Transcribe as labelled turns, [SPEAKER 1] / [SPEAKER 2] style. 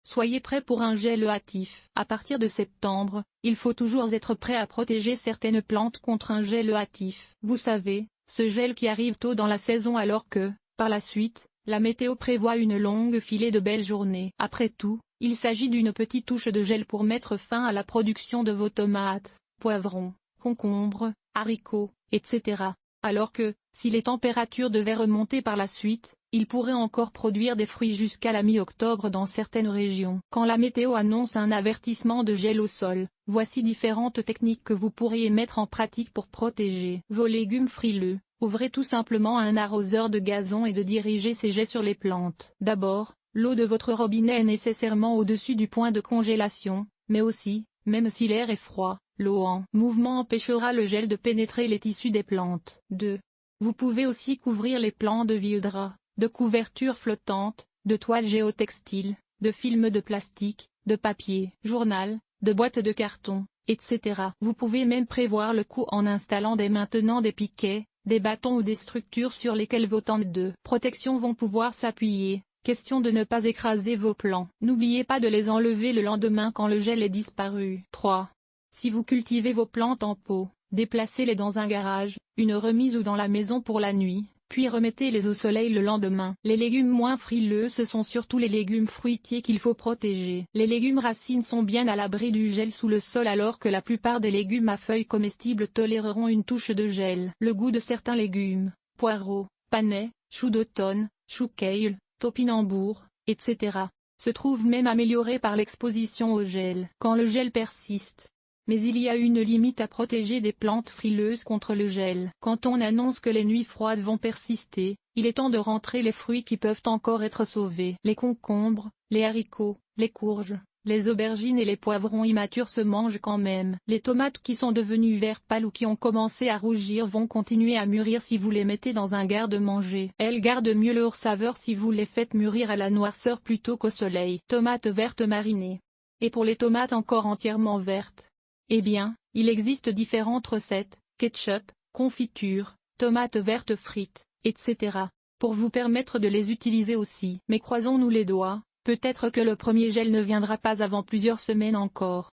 [SPEAKER 1] soyez prêt pour un gel hâtif. À partir de septembre, il faut toujours être prêt à protéger certaines plantes contre un gel hâtif. Vous savez, ce gel qui arrive tôt dans la saison alors que, par la suite, la météo prévoit une longue filée de belles journées. Après tout, il s'agit d'une petite touche de gel pour mettre fin à la production de vos tomates, poivrons, concombres, haricots, etc. Alors que, si les températures devaient remonter par la suite, il pourrait encore produire des fruits jusqu'à la mi-octobre dans certaines régions. Quand la météo annonce un avertissement de gel au sol, voici différentes techniques que vous pourriez mettre en pratique pour protéger vos légumes frileux. Ouvrez tout simplement un arroseur de gazon et dirigez ces jets sur les plantes. D'abord, l'eau de votre robinet est nécessairement au-dessus du point de congélation, mais aussi, même si l'air est froid, l'eau en mouvement empêchera le gel de pénétrer les tissus des plantes. 2. Vous pouvez aussi couvrir les plants de vieux draps, de couvertures flottantes, de toiles géotextiles, de films de plastique, de papier journal, de boîtes de carton, etc. Vous pouvez même prévoir le coût en installant dès maintenant des piquets, des bâtons ou des structures sur lesquelles vos tentes de protection vont pouvoir s'appuyer. Question de ne pas écraser vos plants. N'oubliez pas de les enlever le lendemain quand le gel est disparu. 3. Si vous cultivez vos plantes en pot, déplacez-les dans un garage, une remise ou dans la maison pour la nuit, puis remettez-les au soleil le lendemain. Les légumes moins frileux, ce sont surtout les légumes fruitiers qu'il faut protéger. Les légumes racines sont bien à l'abri du gel sous le sol alors que la plupart des légumes à feuilles comestibles toléreront une touche de gel. Le goût de certains légumes, poireaux, panais, choux d'automne, choux kale, topinambour, etc., se trouve même amélioré par l'exposition au gel. Quand le gel persiste. Mais il y a une limite à protéger des plantes frileuses contre le gel. Quand on annonce que les nuits froides vont persister, il est temps de rentrer les fruits qui peuvent encore être sauvés. Les concombres, les haricots, les courges, les aubergines et les poivrons immatures se mangent quand même. Les tomates qui sont devenues vert pâle ou qui ont commencé à rougir vont continuer à mûrir si vous les mettez dans un garde-manger. Elles gardent mieux leur saveur si vous les faites mûrir à la noirceur plutôt qu'au soleil. Tomates vertes marinées. Et pour les tomates encore entièrement vertes, eh bien, il existe différentes recettes, ketchup, confiture, tomates vertes frites, etc., pour vous permettre de les utiliser aussi. Mais croisons-nous les doigts, peut-être que le premier gel ne viendra pas avant plusieurs semaines encore.